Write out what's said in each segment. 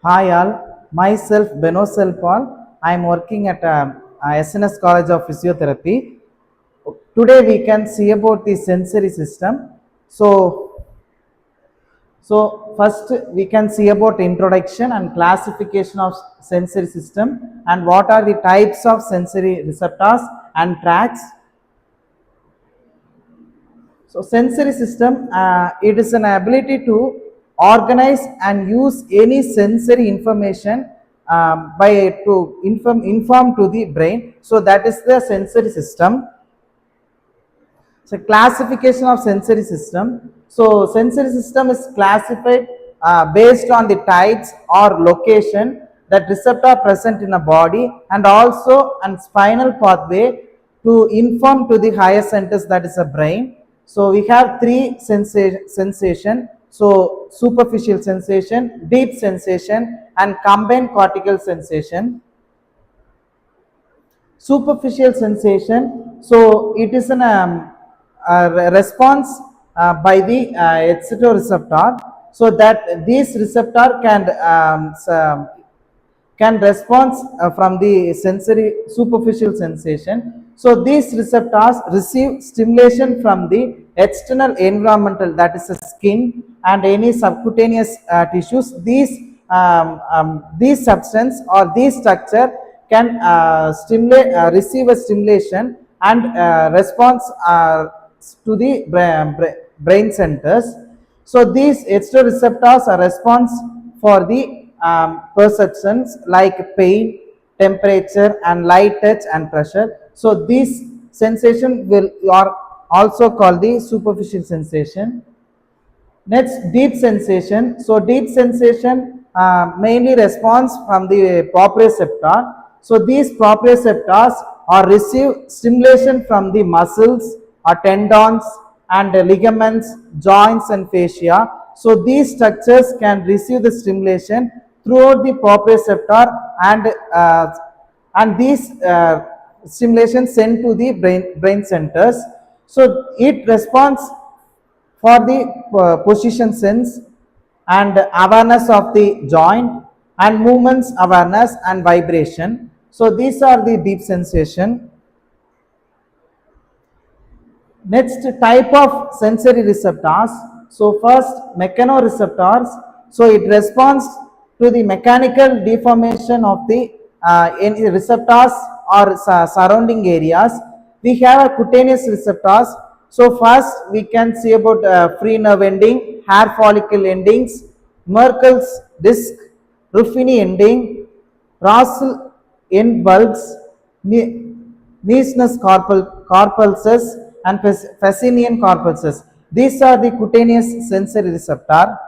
Hi all, myself Beno Selpal. I am working at SNS College of Physiotherapy. Today we can see about the sensory system. So first we can see about introduction and classification of sensory system and what are the types of sensory receptors and tracts. So sensory system, it is an ability to organize and use any sensory information by to inform to the brain. So that is the sensory system. So classification of sensory system. So sensory system is classified based on the types or location that receptor present in a body and also and spinal pathway to inform to the higher centers, that is a brain. So we have three sensation. So superficial sensation, deep sensation and combined cortical sensation. Superficial sensation, so it is a response by the excitoreceptor, so that this receptor can respond from the sensory superficial sensation. So these receptors receive stimulation from the external environmental, that is the skin and any subcutaneous tissues. These substance or these structure can receive a stimulation and response to the brain centers. So these extoreceptors are response for the perceptions like pain, temperature and light touch and pressure. So these sensation are also called the superficial sensation. Next, deep sensation. So deep sensation mainly responds from the proprioceptor. So these proprioceptors are receive stimulation from the muscles or tendons and ligaments, joints and fascia. So these structures can receive the stimulation throughout the proprioceptor and these stimulation sent to the brain centers. So it responds for the position sense and awareness of the joint and movements awareness and vibration. So these are the deep sensation. Next type of sensory receptors. So first mechanoreceptors. So it responds to the mechanical deformation of the any receptors or surrounding areas. We have a cutaneous receptors. So first we can see about free nerve ending, hair follicle endings, Merkel's disc, Ruffini ending, Russell end bulbs, Meissner's corpuscles and Fascinian corpuscles. These are the cutaneous sensory receptor.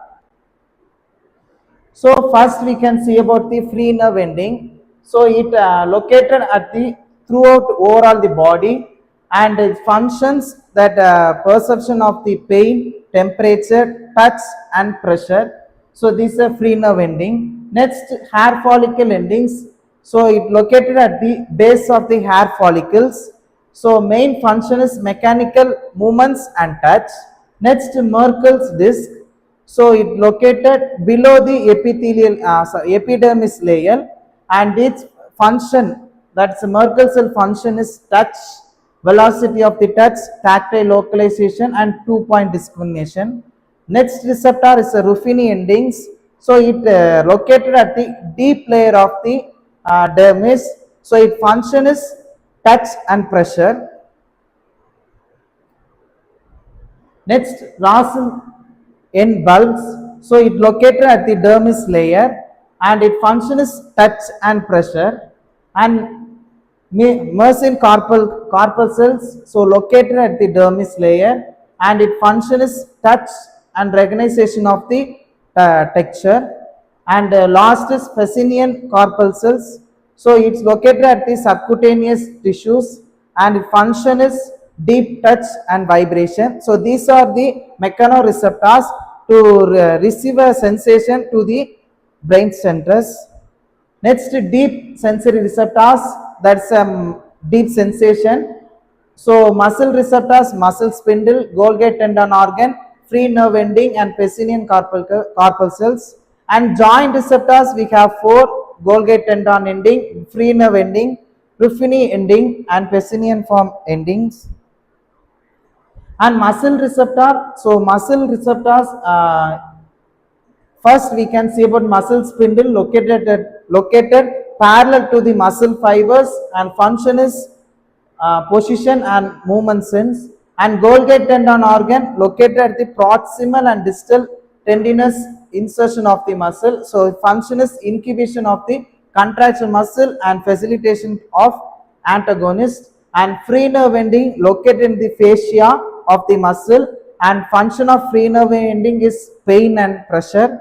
So first we can see about the free nerve ending. So it located at the throughout overall the body and it functions that perception of the pain, temperature, touch and pressure. So this is a free nerve ending. Next, hair follicle endings. So it located at the base of the hair follicles. So main function is mechanical movements and touch. Next, Merkel's disc. So it located below the epidermis layer and its function, that's Merkel cell function, is touch, velocity of the touch, tactile localization and 2-point discrimination. Next receptor is a Ruffini endings. So it located at the deep layer of the dermis. So its function is touch and pressure. Next, Russell end bulbs. So it located at the dermis layer and its function is touch and pressure. And Mersin corpuscles, so located at the dermis layer and its function is touch and recognition of the texture. And last is Fascinian corpuscles. So it's located at the subcutaneous tissues and its function is deep touch and vibration. So these are the mechanoreceptors to receive a sensation to the brain centers. Next, deep sensory receptors, that's deep sensation. So muscle receptors, muscle spindle, Golgi tendon organ, free nerve ending and Pacinian corpuscles. And joint receptors, we have 4: Golgi tendon ending, free nerve ending, Ruffini ending, and Pacinian form endings. And muscle receptor, so muscle receptors, first we can see about muscle spindle located parallel to the muscle fibers, and function is position and movement sense. And Golgi tendon organ located at the proximal and distal tendinous insertion of the muscle. So function is incubation of the contraction muscle and facilitation of antagonist. And free nerve ending located in the fascia of the muscle, and function of free nerve ending is pain and pressure.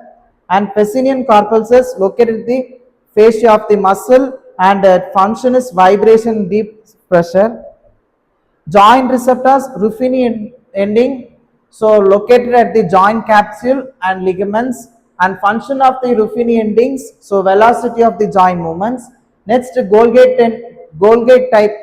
And Pacinian corpuscles located in the fascia of the muscle, and function is vibration, deep pressure. Joint receptors, Ruffini ending, so located at the joint capsule and ligaments, and function of the Ruffini endings, so velocity of the joint movements. Next, Golgi type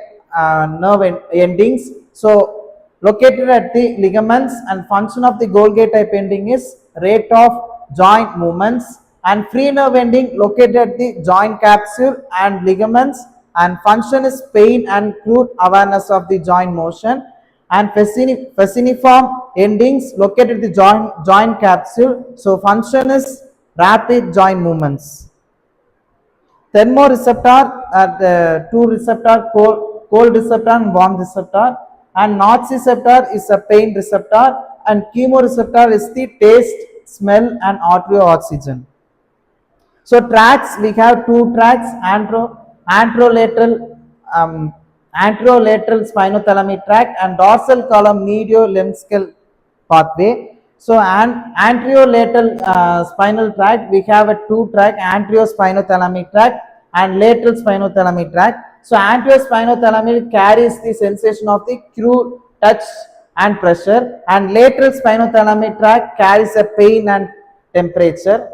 nerve endings, so located at the ligaments, and function of the Golgi type ending is rate of joint movements. And free nerve ending located at the joint capsule and ligaments, and function is pain and crude awareness of the joint motion. And fasciniform endings located at the joint capsule, so function is rapid joint movements. Thermoreceptor are the two receptor, cold receptor and warm receptor. And nociceptor is a pain receptor, and chemoreceptor is the taste, smell, and oxygen. So tracts, we have two tracts: anterolateral spinothalamic tract and dorsal column mediolemniscal pathway. So anterolateral spinal tract, we have a two tract: anterospinothalamic tract and lateral spinothalamic tract. So anterospinothalamic carries the sensation of the crude touch and pressure, and lateral spinothalamic tract carries a pain and temperature.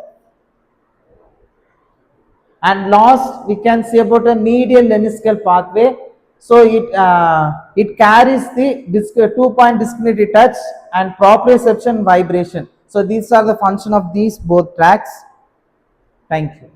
And last, we can see about a medial lemniscal pathway. So it carries the 2-point discriminatory touch and proprioception vibration. So these are the function of these both tracts. Thank you.